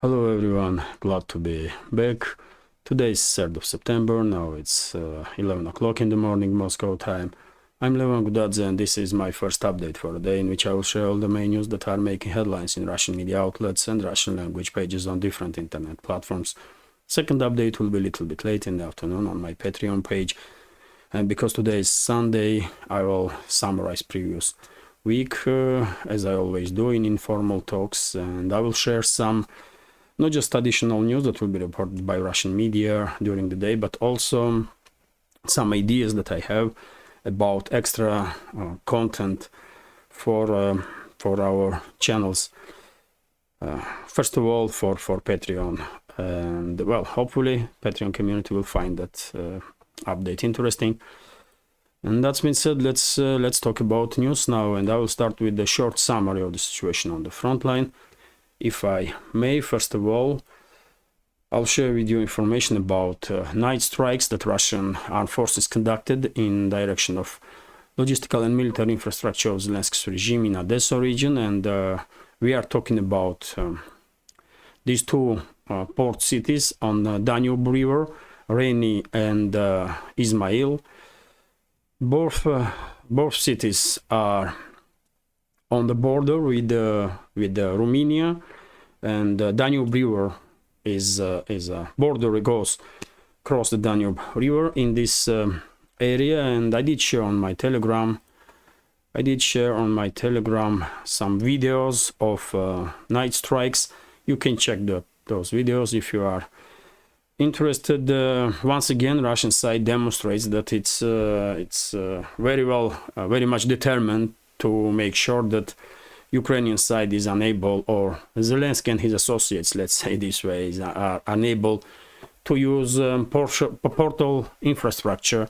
Hello everyone, glad to be back. Today is 3rd of September, now it's 11 o'clock in the morning Moscow time. I'm Levan Gudadze and this is my first update for the day in which I will share all the main news that are making headlines in Russian media outlets and Russian language pages on different internet platforms. Second update will be a little bit late in the afternoon on my Patreon page. And because today is Sunday, I will summarize previous week, as I always do in informal talks, and I will share some not just additional news that will be reported by Russian media during the day, but also some ideas that I have about extra content for our channels. First of all, for Patreon, and well, hopefully Patreon community will find that update interesting. And that's been said, let's talk about news now, and I will start with the short summary of the situation on the front line. If I may, first of all, I'll share with you information about night strikes that Russian armed forces conducted in direction of logistical and military infrastructure of Zelensky's regime in Odessa region, and we are talking about these two port cities on the Danube River, Reni and Ismail. Both cities are on the border with Romania, and Danube River is a border that goes across the Danube River in this area. And I did share on my Telegram some videos of night strikes. You can check those videos if you are interested. Once again, Russian side demonstrates that it's very much determined to make sure that Ukrainian side is unable, or Zelensky and his associates, let's say this way, are unable to use portal infrastructure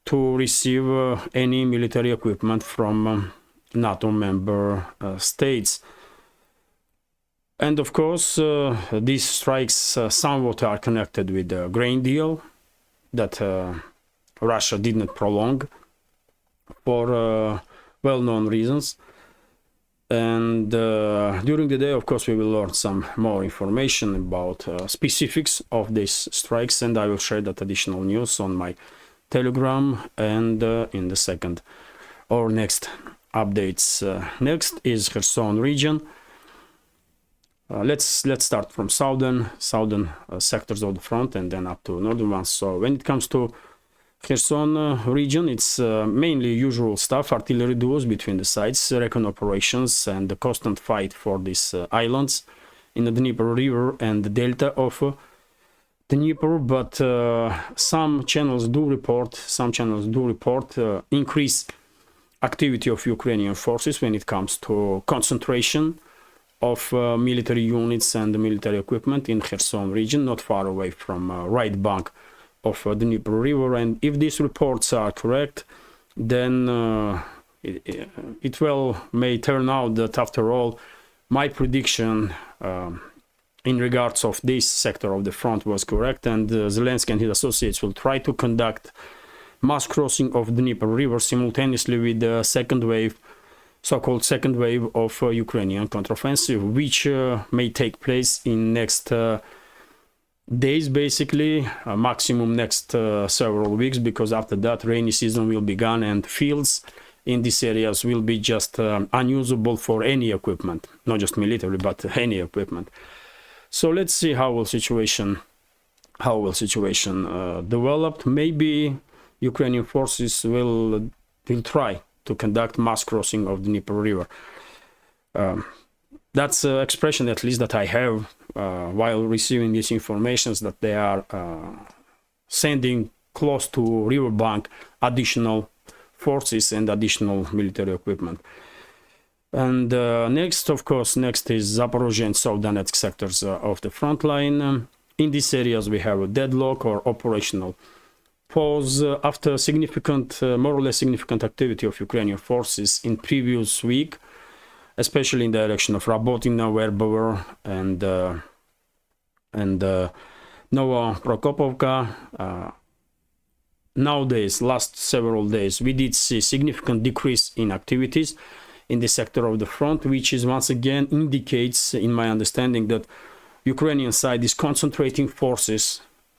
to receive any military equipment from NATO member states. And of course, these strikes somewhat are connected with the grain deal that Russia did not prolong for well-known reasons. And during the day, of course, we will learn some more information about specifics of these strikes, and I will share that additional news on my Telegram and in the second or next updates. Next is Kherson region. Let's start from southern sectors of the front and then up to northern ones. So when it comes to Kherson region, it's mainly usual stuff: artillery duels between the sides, recon operations, and the constant fight for these islands in the Dnieper River and the delta of Dnieper. But some channels do report increased activity of Ukrainian forces when it comes to concentration of military units and military equipment in Kherson region, not far away from right bank of the Dnieper River. And if these reports are correct, then it may turn out that after all my prediction in regards of this sector of the front was correct, and Zelensky and his associates will try to conduct mass crossing of the Dnieper River simultaneously with the so-called second wave of Ukrainian counteroffensive, which may take place in next days, basically, maximum next several weeks, because after that rainy season will be gone and fields in these areas will be just unusable for any equipment, not just military but any equipment. So let's see how will situation develop. Maybe Ukrainian forces will try to conduct mass crossing of the Dnieper River. That's an expression, at least, that I have while receiving these informations, that they are sending close to riverbank additional forces and additional military equipment. And next is Zaporozhye and South Donetsk sectors of the front line. In these areas, we have a deadlock or operational pause after more or less significant activity of Ukrainian forces in previous week, especially in the direction of Rabotina, Verbovo, and Novoprokopovka. Nowadays, last several days, we did see significant decrease in activities in the sector of the front, which is once again indicates, in my understanding, that Ukrainian side is concentrating forces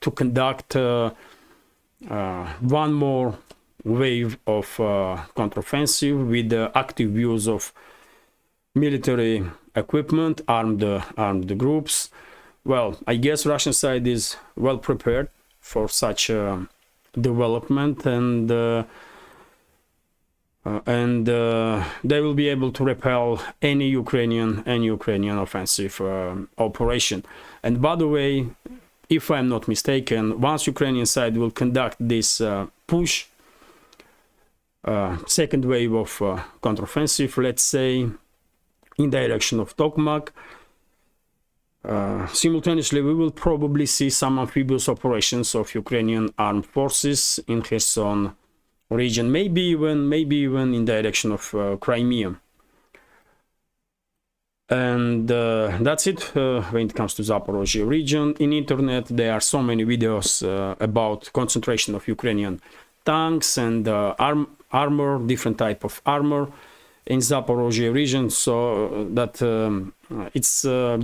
to conduct one more wave of counteroffensive with the active use of military equipment, armed groups. Well, I guess Russian side is well prepared for such development, and they will be able to repel any Ukrainian offensive operation. And by the way, if I'm not mistaken, once Ukrainian side will conduct this push, second wave of counteroffensive, let's say, in direction of Tokmak, simultaneously we will probably see some amphibious operations of Ukrainian armed forces in Kherson region, maybe even in direction of Crimea. And that's it when it comes to Zaporozhye region. In internet there are so many videos about concentration of Ukrainian tanks and armor, different type of armor in Zaporozhye region, so that it's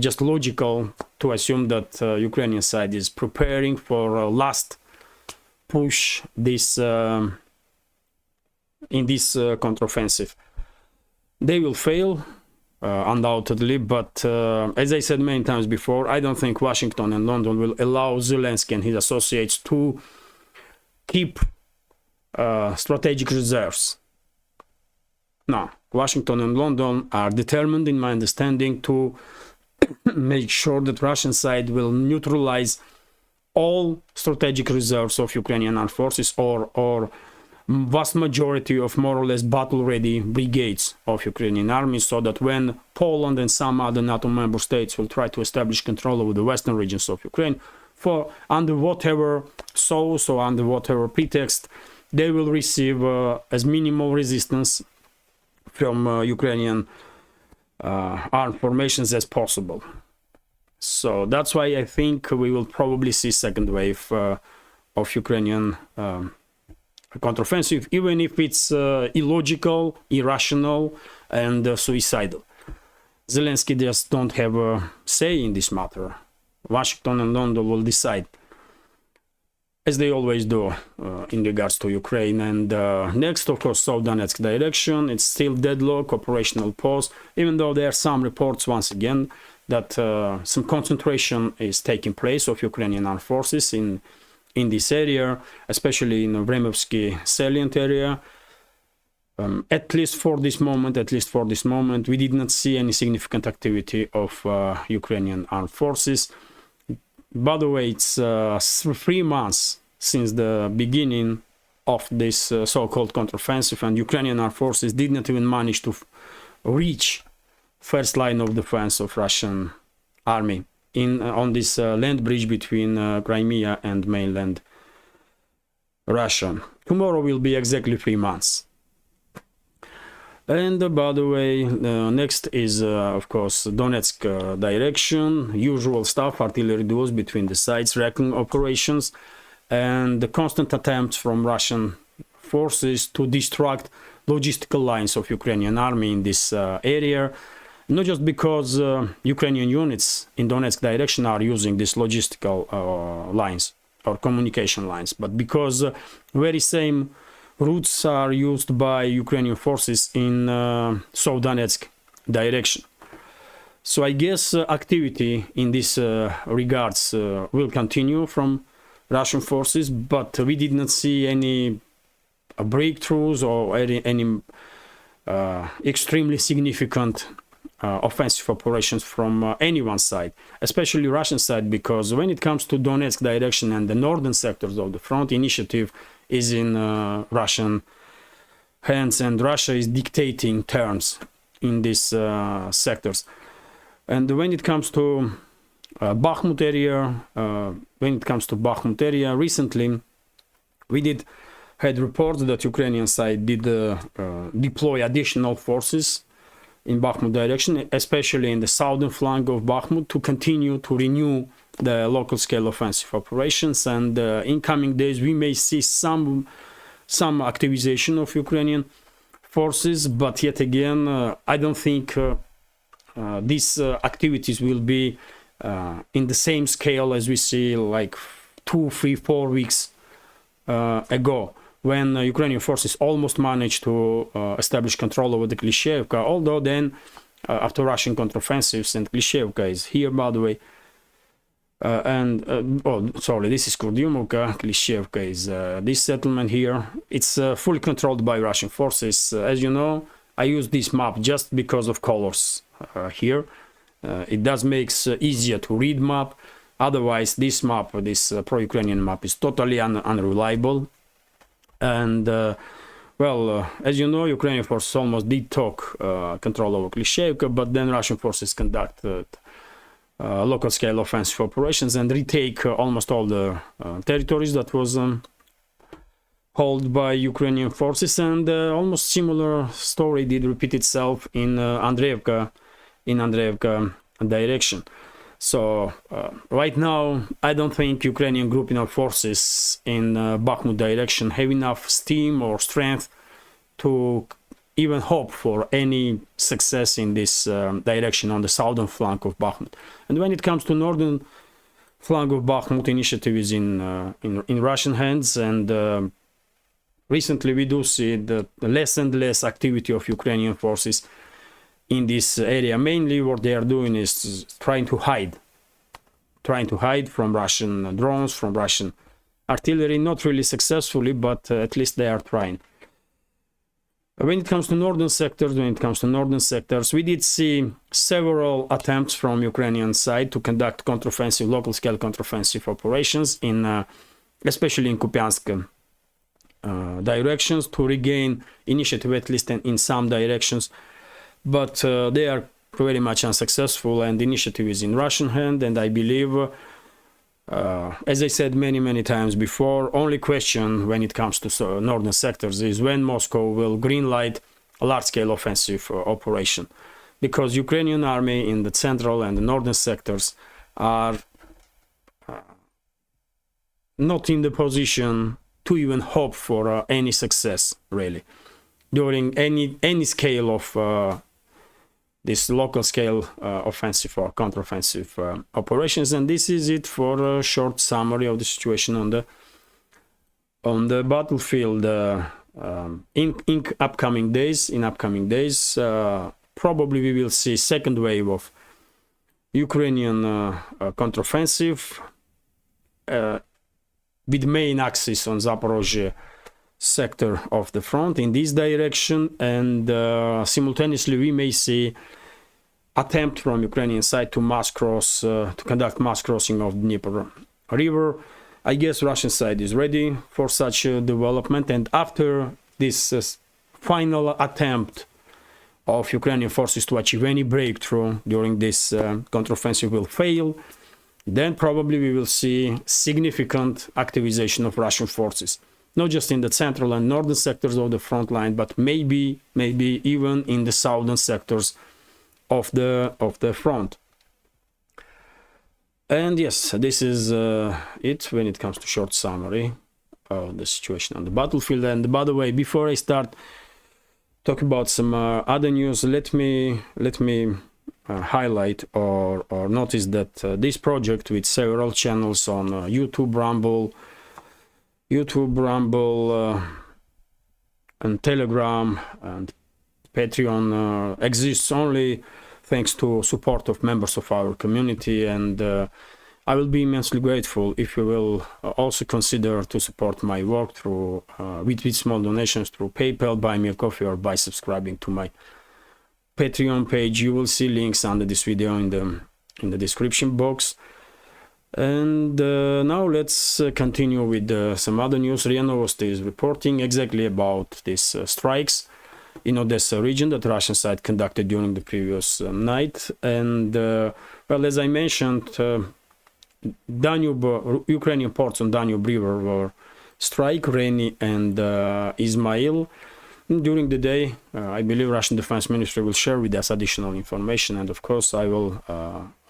just logical to assume that Ukrainian side is preparing for a last push this in this counteroffensive. They will fail undoubtedly, but as I said many times before, I don't think Washington and London will allow Zelensky and his associates to keep strategic reserves. No, Washington and London are determined, in my understanding, to make sure that Russian side will neutralize all strategic reserves of Ukrainian armed forces, or vast majority of more or less battle-ready brigades of Ukrainian army, so that when Poland and some other NATO member states will try to establish control over the western regions of Ukraine, for under whatever source or under whatever pretext, they will receive as minimal resistance from Ukrainian armed formations as possible. So that's why I think we will probably see second wave of Ukrainian counteroffensive, even if it's illogical, irrational, and suicidal. Zelensky just don't have a say in this matter. Washington and London will decide, as they always do in regards to Ukraine. And next, of course, South Donetsk direction. It's still deadlock, operational pause, even though there are some reports, once again, that some concentration is taking place of Ukrainian armed forces in this area, especially in the Vremovsky salient area. At least for this moment, we did not see any significant activity of Ukrainian armed forces. By the way, it's 3 months since the beginning of this so-called counteroffensive, and Ukrainian armed forces did not even manage to reach first line of defense of Russian army on this land bridge between Crimea and mainland Russia. Tomorrow will be exactly 3 months. And by the way, next is of course Donetsk direction, usual stuff, artillery duels between the sides, recon operations, and the constant attempts from Russian forces to distract logistical lines of Ukrainian army in this area. Not just because Ukrainian units in Donetsk direction are using these logistical lines or communication lines, but because very same routes are used by Ukrainian forces in South Donetsk direction. So I guess activity in this regards will continue from Russian forces, but we did not see any breakthroughs or any extremely significant offensive operations from anyone's side, especially Russian side, because when it comes to Donetsk direction and the northern sectors of the front, initiative is in Russian hands, and Russia is dictating terms in these sectors. And when it comes to Bakhmut area, recently we had reports that Ukrainian side did deploy additional forces in Bakhmut direction, especially in the southern flank of Bakhmut, to continue to renew the local scale offensive operations. And in coming days we may see some activization of Ukrainian forces, but yet again I don't think these activities will be in the same scale as we see like 2, 3, 4 weeks ago, when Ukrainian forces almost managed to establish control over the Klishchiivka, although then after Russian counteroffensives, and Klishchiivka is here, by the way, this is Kurdyumovka, Klishchiivka is this settlement here. It's fully controlled by Russian forces. As you know, I use this map just because of colors here. It does makes easier to read map. Otherwise, this map, this pro-Ukrainian map, is totally unreliable. And as you know, Ukrainian forces almost did take control over Klishchiivka, but then Russian forces conducted local-scale offensive operations and retake almost all the territories that was held by Ukrainian forces. And almost similar story did repeat itself in Andreevka direction. So right now, I don't think Ukrainian grouping of forces in Bakhmut direction have enough steam or strength to even hope for any success in this direction on the southern flank of Bakhmut. And when it comes to northern flank of Bakhmut, initiative is in Russian hands, and recently we do see the less and less activity of Ukrainian forces in this area. Mainly what they are doing is trying to hide from Russian drones, from Russian artillery, not really successfully, but at least they are trying. When it comes to northern sectors, we did see several attempts from Ukrainian side to conduct counteroffensive, local-scale counteroffensive operations in, especially in Kupiansk directions, to regain initiative at least in some directions. But they are very much unsuccessful, and the initiative is in Russian hand. And I believe, as I said many times before, only question when it comes to northern sectors is when Moscow will greenlight a large-scale offensive operation, because Ukrainian army in the central and the northern sectors are not in the position to even hope for any success really during any scale of this local scale offensive or counteroffensive operations. And this is it for a short summary of the situation on the battlefield. In upcoming days, probably we will see second wave of Ukrainian counteroffensive with main axis on Zaporozhye sector of the front in this direction, and simultaneously we may see attempt from Ukrainian side to conduct mass crossing of Dnieper river. I guess Russian side is ready for such a development, and after this final attempt of Ukrainian forces to achieve any breakthrough during this counteroffensive will fail, then probably we will see significant activization of Russian forces, not just in the central and northern sectors of the front line, but maybe even in the southern sectors of the front. And yes, this is it when it comes to short summary of the situation on the battlefield. And by the way, before I start talk about some other news, let me highlight or notice that this project with several channels on YouTube, Rumble, and Telegram and Patreon exists only thanks to support of members of our community, and I will be immensely grateful if you will also consider to support my work through with small donations through PayPal, Buy Me a Coffee, or by subscribing to my Patreon page. You will see links under this video in the description box. And now let's continue with some other news. RIA Novosti is reporting exactly about these strikes in Odessa region that Russian side conducted during the previous night. And well, as I mentioned, Ukrainian ports on Danube River were strike, Reni and Ismail. During the day, I believe Russian Defense Ministry will share with us additional information, and of course I will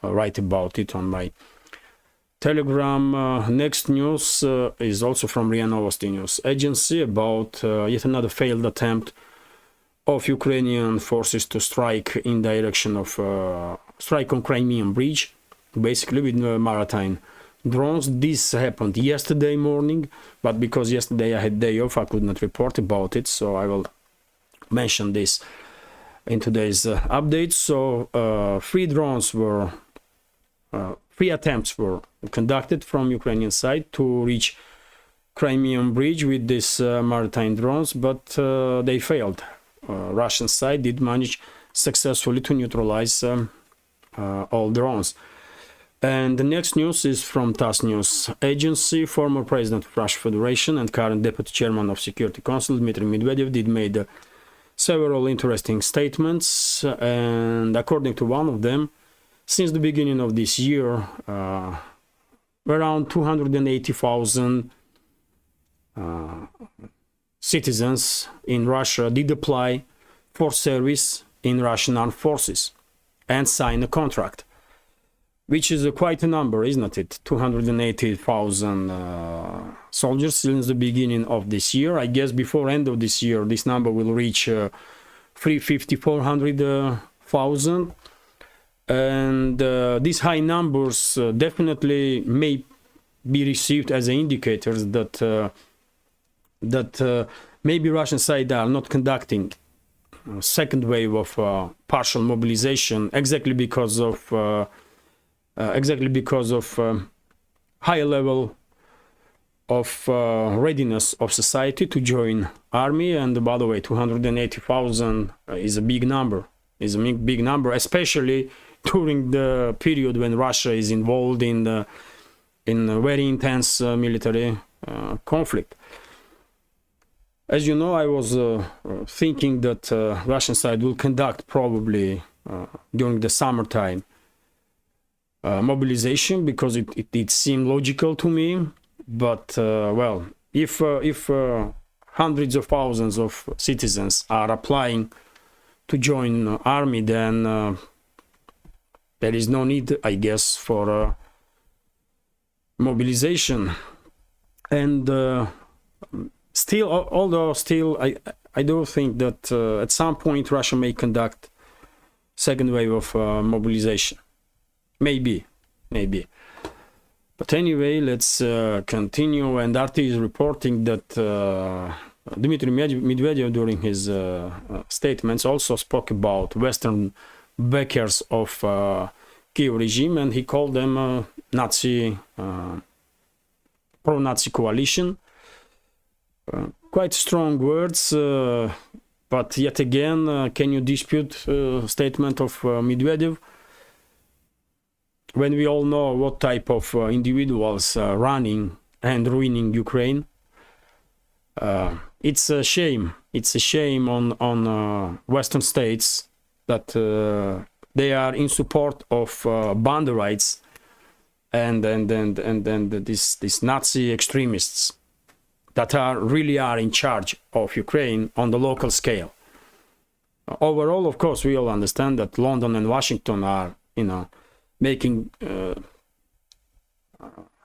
write about it on my Telegram. Next news is also from RIA Novosti news agency about yet another failed attempt of Ukrainian forces to strike in direction of strike on Crimean bridge basically with maritime drones. This happened yesterday morning, but because yesterday I had day off, I could not report about it, so I will mention this in today's update. So three attempts were conducted from Ukrainian side to reach Crimean bridge with these maritime drones, but they failed. Russian side did manage successfully to neutralize all drones. And the next news is from TASS News Agency. Former President of Russian Federation and current Deputy Chairman of Security Council Dmitry Medvedev did made several interesting statements, and according to one of them, since the beginning of this year, around 280,000 citizens in Russia did apply for service in Russian armed forces and sign a contract, which is quite a number, isn't it? 280,000 soldiers since the beginning of this year. I guess before end of this year, this number will reach 400,000. And these high numbers definitely may be received as indicators that maybe Russian side are not conducting a second wave of partial mobilization exactly because of higher level of readiness of society to join army. And by the way, 280,000 is a big number. Is a big number, especially during the period when Russia is involved in a very intense military conflict. As you know, I was thinking that Russian side will conduct probably during the summertime mobilization, because it seemed logical to me. But well, if hundreds of thousands of citizens are applying to join army, then there is no need, I guess, for mobilization. And still, although still, I do think that at some point Russia may conduct second wave of mobilization. Maybe. But anyway, let's continue. And RT is reporting that Dmitry Medvedev, during his statements, also spoke about Western backers of Kiev regime, and he called them Nazi, pro-Nazi coalition. Quite strong words, but yet again, can you dispute statement of Medvedev? When we all know what type of individuals are running and ruining Ukraine, it's a shame. It's a shame on Western states that they are in support of Banderites and these Nazi extremists that really are in charge of Ukraine on the local scale. Overall, of course, we all understand that London and Washington are, making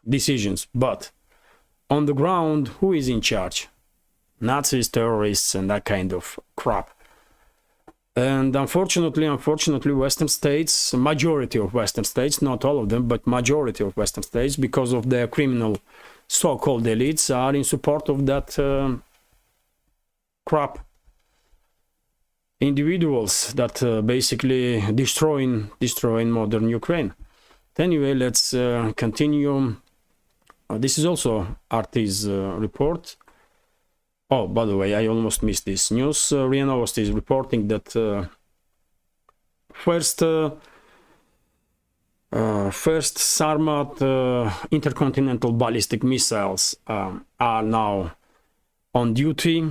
decisions, but on the ground, who is in charge? Nazis, terrorists, and that kind of crap. And unfortunately, Western states, majority of Western states, not all of them, but majority of Western states, because of their criminal so-called elites, are in support of that crap. Individuals that basically destroying modern Ukraine. Anyway, let's continue. This is also RT's report. Oh, by the way, I almost missed this news. RIA Novosti is reporting that first Sarmat intercontinental ballistic missiles are now on duty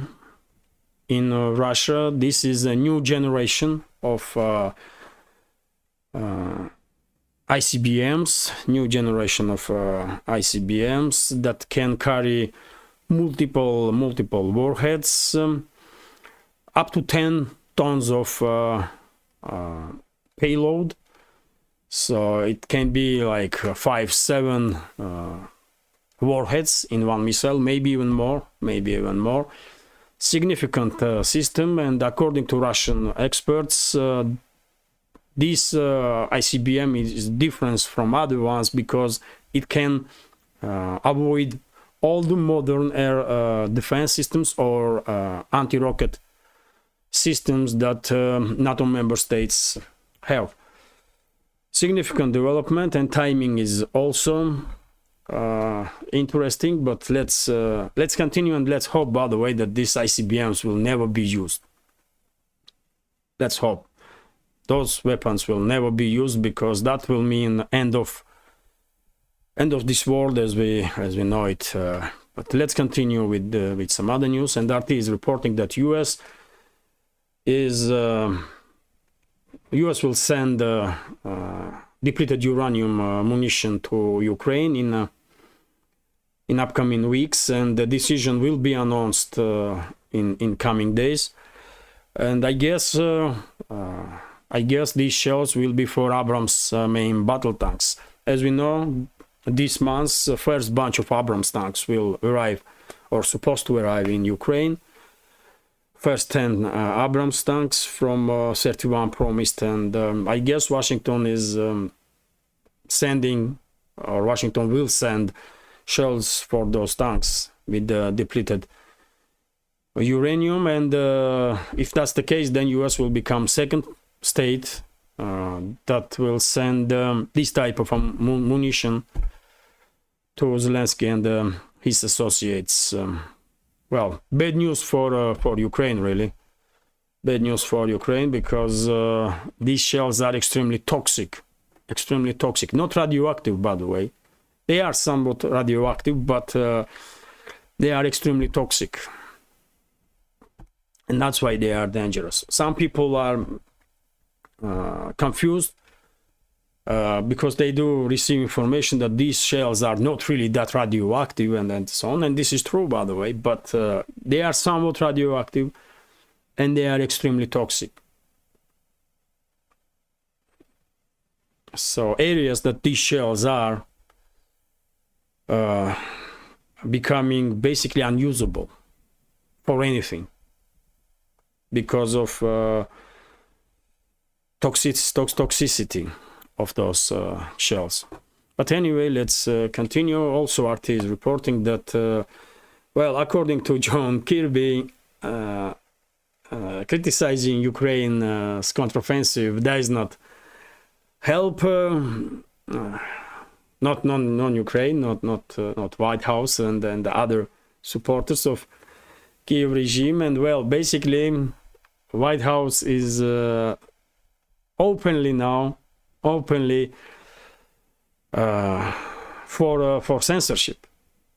in Russia. This is a new generation of ICBMs, that can carry multiple warheads, up to 10 tons of payload. So it can be like 5-7 warheads in one missile, maybe even more. Significant system, and according to Russian experts, this ICBM is different from other ones because it can avoid all the modern air defense systems or anti-rocket systems that NATO member states have. Significant development, and timing is also interesting, but let's continue, and let's hope, by the way, that these ICBMs will never be used. Let's hope those weapons will never be used, because that will mean end of this world as we know it. But let's continue with some other news. And RT is reporting that US will send depleted uranium munition to Ukraine in upcoming weeks, and the decision will be announced in coming days. And I guess these shells will be for Abrams main battle tanks. As we know, this month the first bunch of Abrams tanks will arrive, or supposed to arrive, in Ukraine. First 10 Abrams tanks from 31 promised, and I guess Washington is Washington will send shells for those tanks with the depleted uranium. And if that's the case, then US will become second state that will send this type of munition to Zelensky and his associates. Well, bad news for Ukraine, really. Bad news for Ukraine, because these shells are extremely toxic. Extremely toxic. Not radioactive, by the way. They are somewhat radioactive, but they are extremely toxic. And that's why they are dangerous. Some people are confused because they do receive information that these shells are not really that radioactive and so on. And this is true, by the way, but they are somewhat radioactive and they are extremely toxic. So areas that these shells are becoming basically unusable for anything because of toxicity of those shells. But anyway, let's continue. Also, RT is reporting that, well, according to John Kirby, criticizing Ukraine's counteroffensive does not help, not non-Ukraine, not White House and the other supporters of Kiev regime. And well, basically, White House is openly for censorship.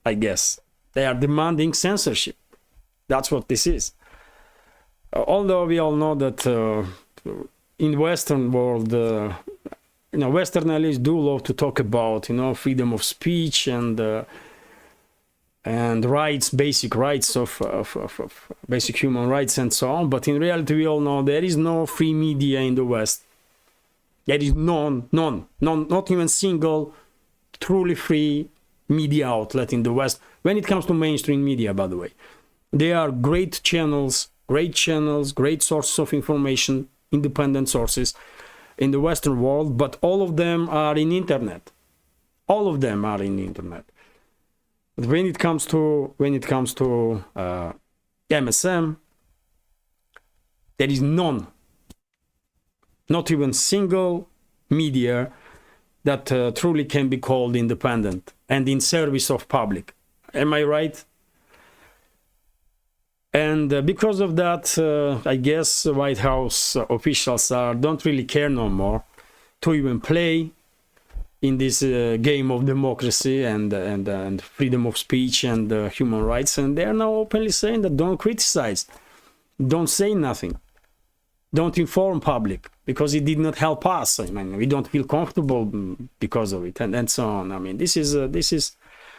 I guess they are demanding censorship. That's what this is. Although we all know that in Western world, Western allies do love to talk about, freedom of speech and rights, basic rights of basic human rights and so on. But in reality, we all know there is no free media in the West. There is none, not even single truly free media outlet in the West when it comes to mainstream media, by the way. They are great channels, great sources of information, independent sources in the Western world, but all of them are in internet. All of them are in internet. But when it comes to MSM, there is none. Not even single media that truly can be called independent and in service of public. Am I right? And because of that, I guess White House officials don't really care no more to even play in this game of democracy and freedom of speech and human rights. And they are now openly saying that don't criticize, don't say nothing, don't inform public, because it did not help us. I mean, we don't feel comfortable because of it, and so on. I mean, this is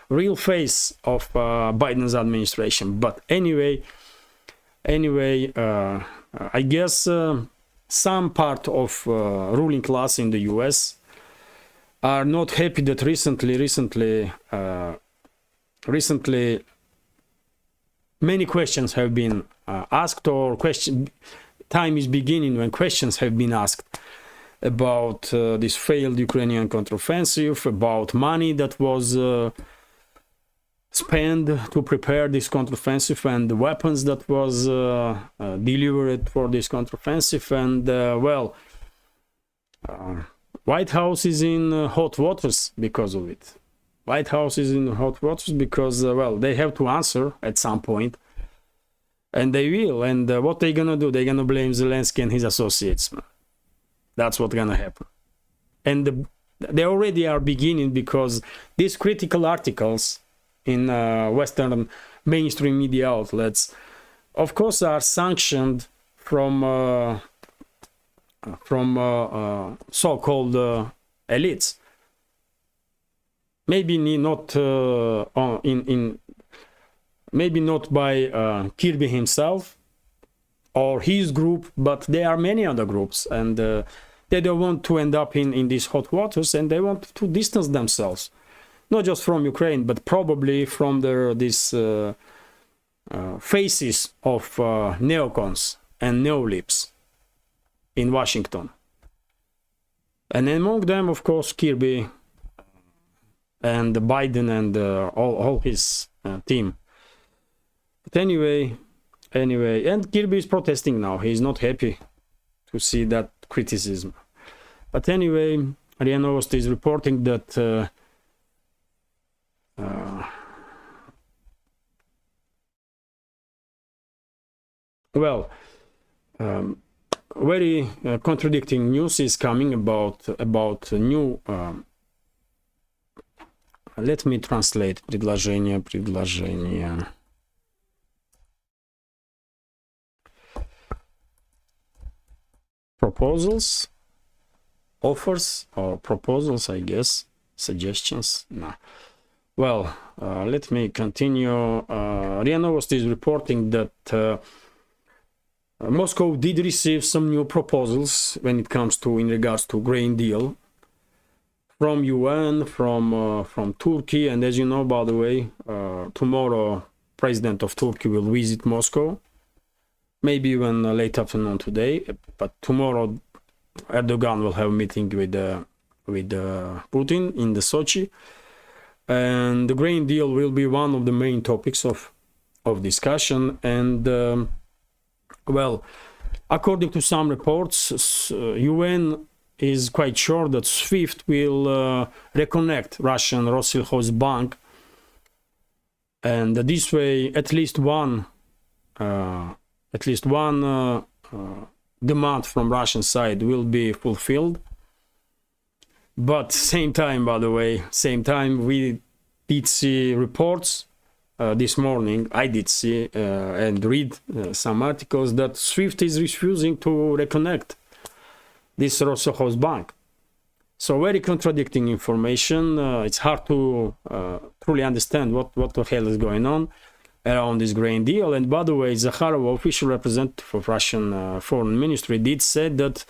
real face of Biden's administration. But anyway, I guess some part of ruling class in the U.S. are not happy that recently many questions have been asked, or time is beginning when questions have been asked about this failed Ukrainian counteroffensive, about money that was spent to prepare this counteroffensive, and the weapons that was delivered for this counteroffensive. And well, White House is in hot waters because of it. White House is in hot waters because, well, they have to answer at some point, and they will. And what they're gonna do? They're gonna blame Zelensky and his associates. That's what's gonna happen. And they already are beginning, because these critical articles in Western mainstream media outlets, of course, are sanctioned from so-called elites. Maybe not maybe not by Kirby himself or his group, but there are many other groups, and they don't want to end up in these hot waters, and they want to distance themselves, not just from Ukraine, but probably from these faces of neocons and neolibs in Washington. And among them, of course, Kirby and Biden and all his team. But anyway, and Kirby is protesting now. He's not happy to see that criticism. But anyway, RIA Novosti is reporting that very contradicting news is coming about new. Let me translate предложение. Proposals, offers, or proposals, I guess, suggestions. No. Well, let me continue. RIA Novosti is reporting that Moscow did receive some new proposals when it comes to, in regards to grain deal, from UN, from Turkey. And as you know, by the way, tomorrow President of Turkey will visit Moscow, maybe even late afternoon today, but tomorrow Erdogan will have a meeting with Putin in the Sochi, and the grain deal will be one of the main topics of discussion. And well, according to some reports, UN is quite sure that SWIFT will reconnect Russian Rosselkhozbank, and this way at least one demand from Russian side will be fulfilled. But same time, by the way, we did see reports this morning. I did see and read some articles that SWIFT is refusing to reconnect this Rosselkhozbank. So very contradicting information. It's hard to truly understand what the hell is going on around this grain deal. And by the way, Zakharova, official representative of Russian foreign ministry, did say that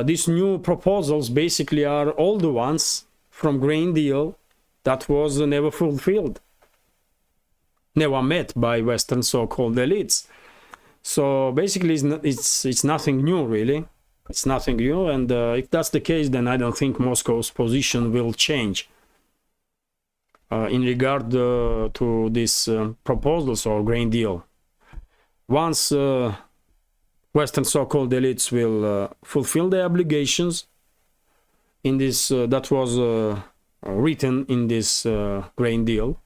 these new proposals basically are all the ones from grain deal that was never fulfilled, never met by Western so-called elites. So basically it's nothing new, really. It's nothing new, and if that's the case, then I don't think Moscow's position will change in regard to these proposals or grain deal. Once Western so-called elites will fulfill their obligations in this that was written in this grain deal,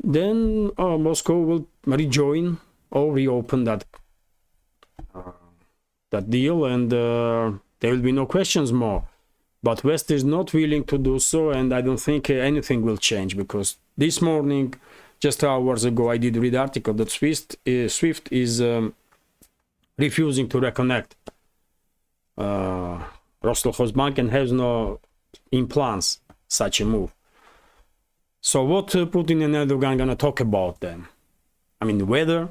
then Moscow will rejoin or reopen that deal, and there will be no questions more. But West is not willing to do so, and I don't think anything will change, because this morning, just hours ago, I did read an article that SWIFT is refusing to reconnect Rosselkhozbank and has no in plans such a move. So what Putin and Erdogan gonna talk about then? I mean, the weather.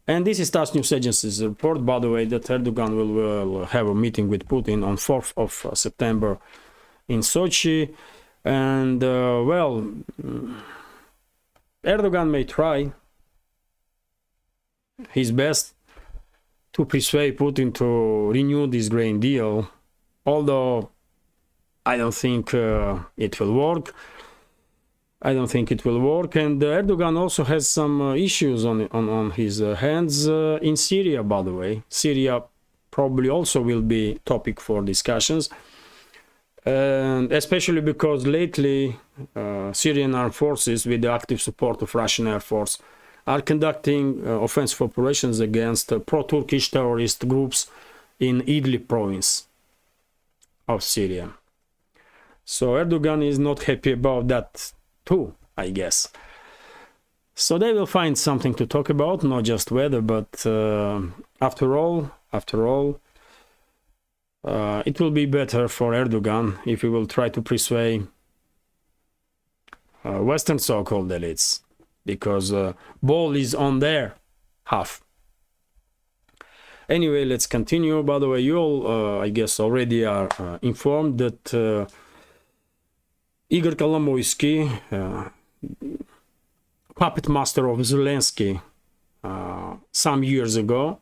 And this is TASS News Agency's report, by the way, that Erdogan will have a meeting with Putin on 4th of September in Sochi. And, well, Erdogan may try his best to persuade Putin to renew this grain deal, although I don't think it will work. I don't think it will work. And Erdogan also has some issues on his hands in Syria, by the way. Syria probably also will be topic for discussions. And especially because lately Syrian armed forces, with the active support of Russian Air Force, are conducting offensive operations against pro-Turkish terrorist groups in Idlib province of Syria. So Erdogan is not happy about that too, I guess. So they will find something to talk about, not just weather, but after all, it will be better for Erdogan if he will try to persuade Western so-called elites, because ball is on their half. Anyway, let's continue. By the way, you all, I guess, already are informed that Igor Kolomoisky, puppet master of Zelensky, some years ago,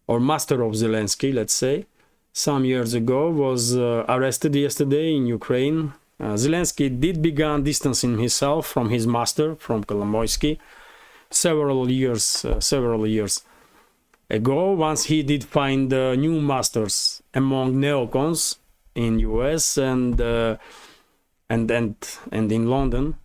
or master of Zelensky, let's say, some years ago, was arrested yesterday in Ukraine. Zelensky did begin distancing himself from his master, from Kolomoisky, several years ago, once he did find new masters among neocons in US and in London.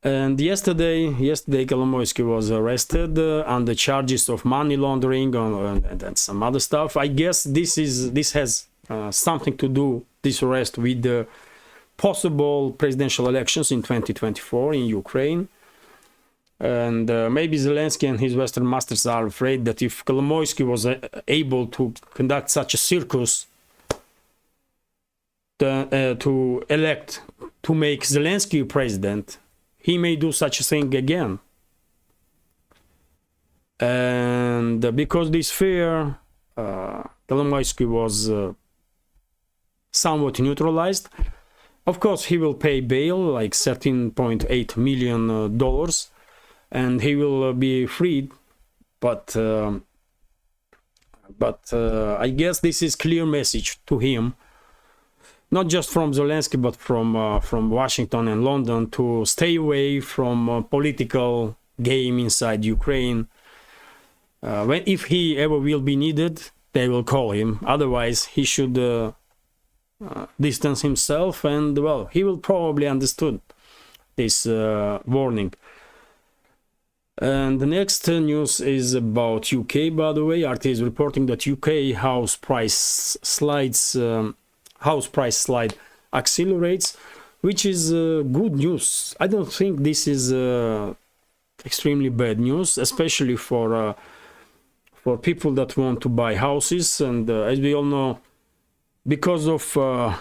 And yesterday Kolomoisky was arrested on the charges of money laundering and some other stuff. I guess this has something to do, this arrest, with the possible presidential elections in 2024 in Ukraine. And maybe Zelensky and his Western masters are afraid that if Kolomoisky was able to conduct such a circus to make Zelensky president, he may do such a thing again. And because this fear, Kolomoisky was somewhat neutralized. Of course, he will pay bail, like $13.8 million, and he will be freed. But I guess this is clear message to him, not just from Zelensky, but from Washington and London, to stay away from political game inside Ukraine. If he ever will be needed, they will call him. Otherwise, he should distance himself, and well, he will probably understood this warning. And the next news is about UK, by the way. RT is reporting that UK house price slide accelerates, which is good news. I don't think this is extremely bad news, especially for people that want to buy houses. And as we all know, because of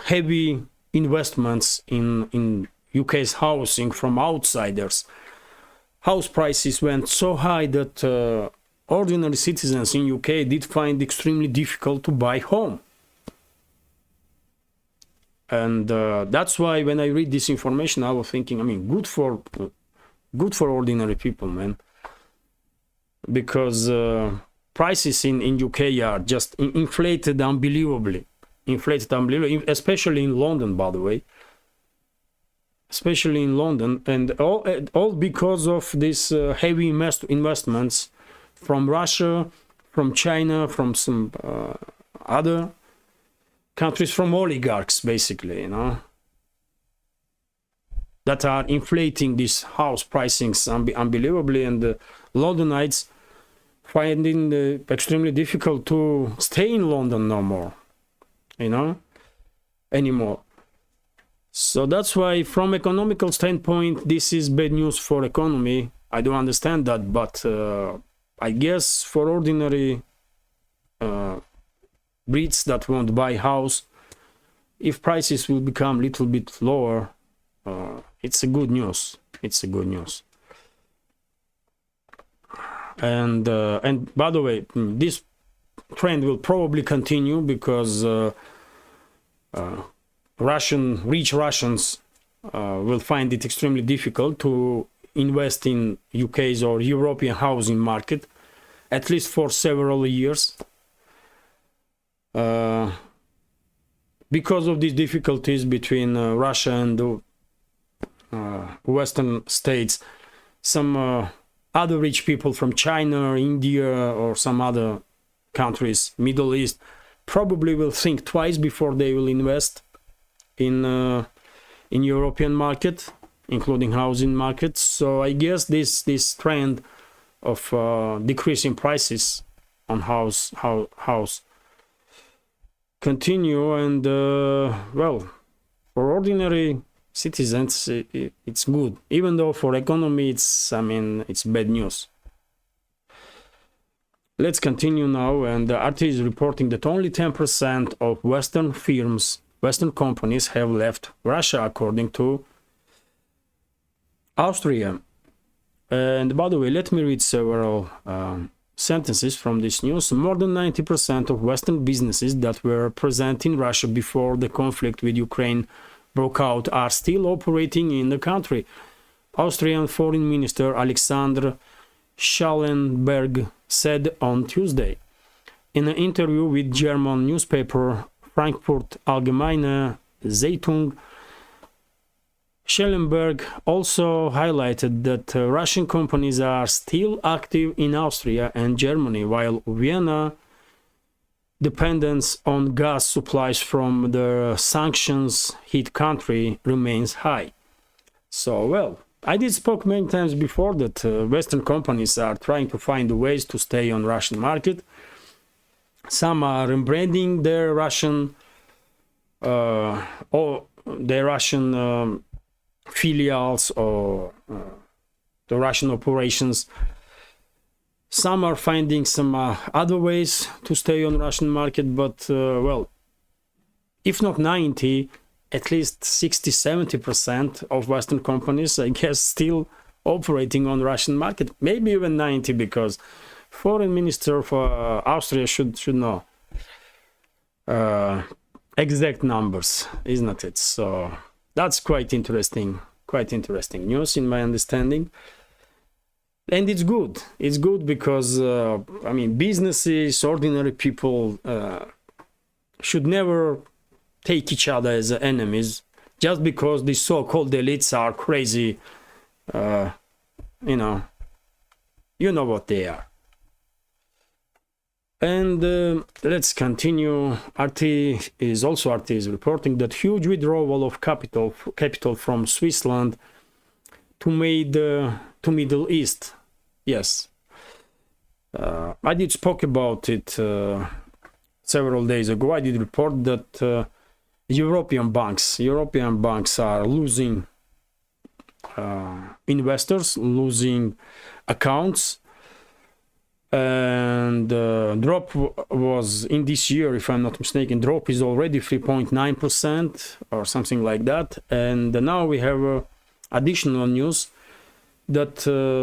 heavy investments in UK's housing from outsiders, house prices went so high that ordinary citizens in UK did find extremely difficult to buy home. And that's why when I read this information, I was thinking, I mean, good for ordinary people, man, because prices in UK are just inflated unbelievably, especially in London, by the way. Especially in London, and all because of this heavy investments from Russia, from China, from some other countries, from oligarchs, basically, you know, that are inflating these house pricings unbelievably, and the Londonites finding extremely difficult to stay in London no more, you know, anymore. So that's why, from economical standpoint, this is bad news for economy. I do understand that, but I guess for ordinary Brits that won't buy house, if prices will become a little bit lower, it's a good news. It's a good news. And by the way, this trend will probably continue because rich Russians will find it extremely difficult to invest in UK's or European housing market, at least for several years. Because of these difficulties between Russia and the Western states, some other rich people from China, India, or some other countries, Middle East, probably will think twice before they will invest in European market, including housing markets. So I guess this trend of decreasing prices on house continue, and well, for ordinary citizens it's good, even though for economy it's bad news. Let's continue now, and RT is reporting that only 10% of Western companies have left Russia, according to Austria. And by the way, let me read several sentences from this news. More than 90% of Western businesses that were present in Russia before the conflict with Ukraine broke out are still operating in the country. Austrian Foreign Minister Alexander Schallenberg said on Tuesday. In an interview with German newspaper Frankfurt Allgemeine Zeitung, Schellenberg also highlighted that Russian companies are still active in Austria and Germany, while Vienna dependence on gas supplies from the sanctions-hit country remains high. So, well, I did spoke many times before that Western companies are trying to find ways to stay on Russian market. Some are rebranding their Russian filials or the Russian operations. Some are finding some other ways to stay on Russian market, but well, if not 90, at least 60-70% of Western companies, I guess, still operating on Russian market, maybe even 90, because Foreign Minister for Austria should know exact numbers, isn't it? So that's quite interesting news in my understanding. And it's good. It's good because, businesses, ordinary people should never take each other as enemies just because the so-called elites are crazy. You know what they are. And let's continue. RT is reporting that huge withdrawal of capital from Switzerland to Middle East. Yes, I did spoke about it several days ago. I did report that European banks are losing investors, losing accounts. And drop was in this year, if I'm not mistaken, drop is already 3.9% or something like that. And now we have additional news that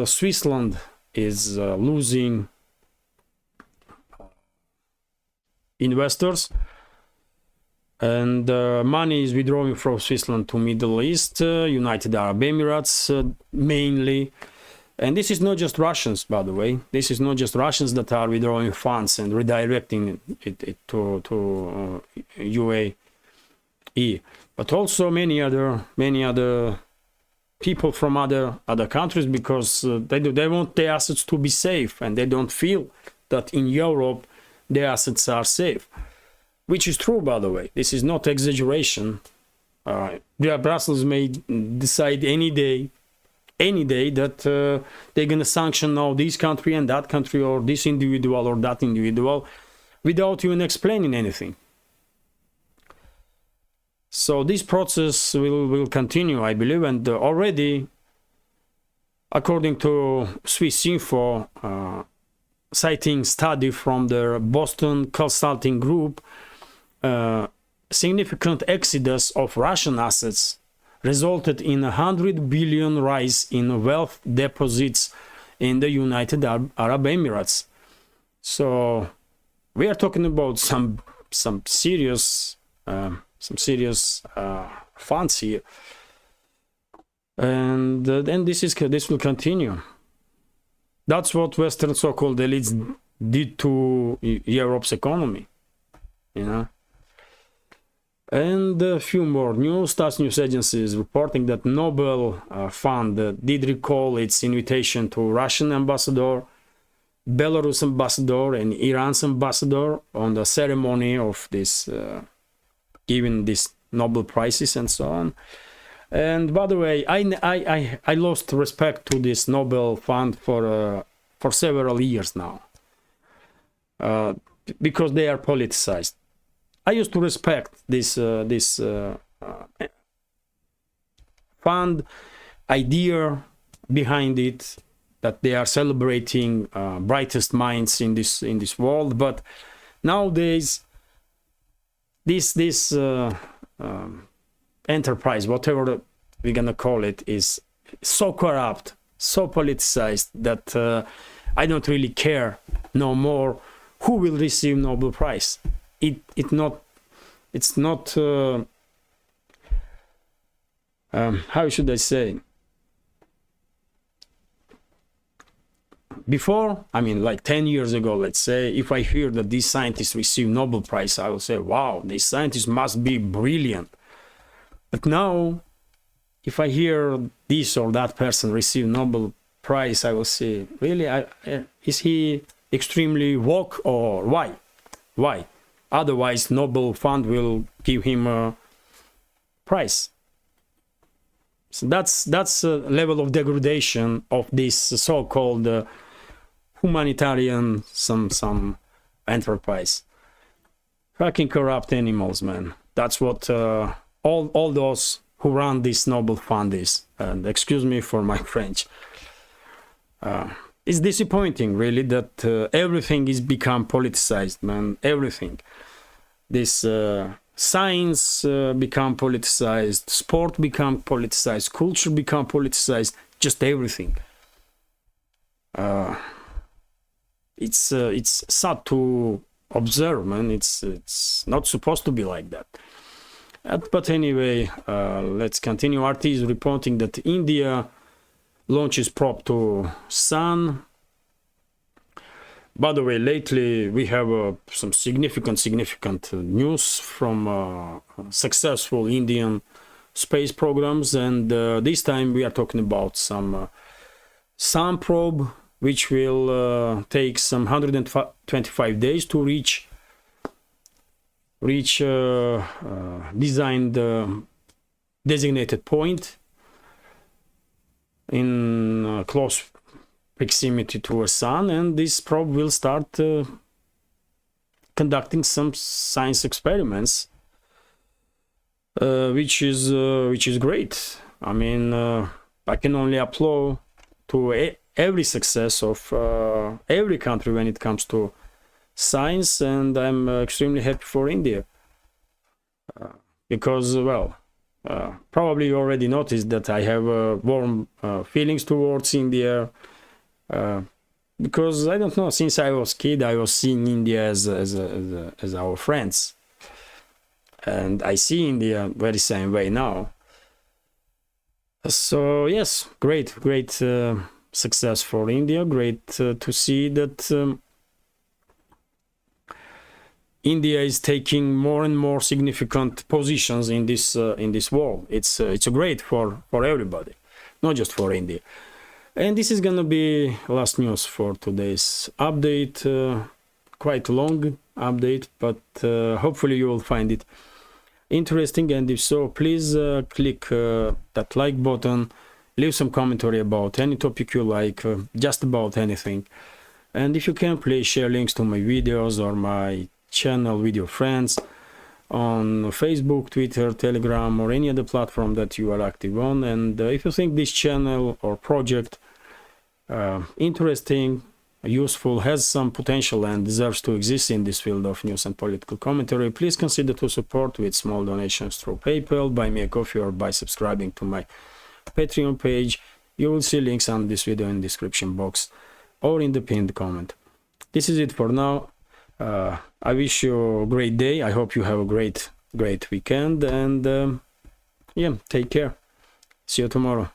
Switzerland is losing investors, and money is withdrawing from Switzerland to Middle East, United Arab Emirates mainly. And this is not just Russians, by the way. This is not just Russians that are withdrawing funds and redirecting it to UAE, but also many other people from other countries, because they want their assets to be safe, and they don't feel that in Europe their assets are safe, which is true, by the way. This is not exaggeration. Brussels may decide any day that they're going to sanction now this country and that country, or this individual or that individual, without even explaining anything. So this process will continue, I believe, and already, according to Swiss Info, citing study from the Boston Consulting Group, significant exodus of Russian assets resulted in 100 billion rise in wealth deposits in the United Arab Emirates. So we are talking about some serious funds here, and then this will continue. That's what Western so-called elites did to Europe's economy, you know. And a few more news. TASS news agency is reporting that Nobel Fund did recall its invitation to Russian ambassador, Belarus ambassador, and Iran's ambassador on the ceremony of this giving these Nobel prizes and so on. And by the way, I lost respect to this Nobel Fund for several years now, because they are politicized. I used to respect this fund idea behind it, that they are celebrating brightest minds in this world. But nowadays, this enterprise, whatever we're gonna call it, is so corrupt, so politicized that I don't really care no more who will receive Nobel Prize. It's not how should I say? Before, I mean, like 10 years ago, let's say, if I hear that these scientists receive Nobel Prize, I will say, wow, these scientists must be brilliant. But now, if I hear this or that person receive Nobel Prize, I will say, really, is he extremely woke, or why? Why? Otherwise, Nobel Fund will give him a prize. So that's a level of degradation of this so-called humanitarian some enterprise. Fucking corrupt animals, man. That's what all those who run this Nobel Fund is. And excuse me for my French. It's disappointing, really, that everything is become politicized, man. Everything. This science become politicized, sport become politicized, culture become politicized, just everything. It's sad to observe, man. It's not supposed to be like that. But anyway, let's continue. RT is reporting that India launches probe to Sun. By the way, lately we have some significant news from successful Indian space programs, and this time we are talking about some Sun probe, which will take some 125 days to reach designed designated point in close proximity to a sun, and this probe will start conducting some science experiments, which is great. I mean, I can only applaud to every success of every country when it comes to science, and I'm extremely happy for India, because, well, probably you already noticed that I have warm feelings towards India. Because I don't know, since I was a kid, I was seeing India as our friends, and I see India very same way now. So yes, great success for India. Great to see that India is taking more and more significant positions in this world. It's great for everybody, not just for India. And this is gonna be last news for today's update. Quite a long update, but hopefully you will find it interesting. And if so, please click that like button, leave some commentary about any topic you like, just about anything. And if you can, please share links to my videos or my channel with your friends on Facebook, Twitter, Telegram, or any other platform that you are active on. And if you think this channel or project interesting, useful, has some potential and deserves to exist in this field of news and political commentary, please consider to support with small donations through PayPal, buy me a coffee, or by subscribing to my Patreon page. You will see links on this video in the description box or in the pinned comment. This is it for now. I wish you a great day. I hope you have a great weekend, and yeah, take care. See you tomorrow.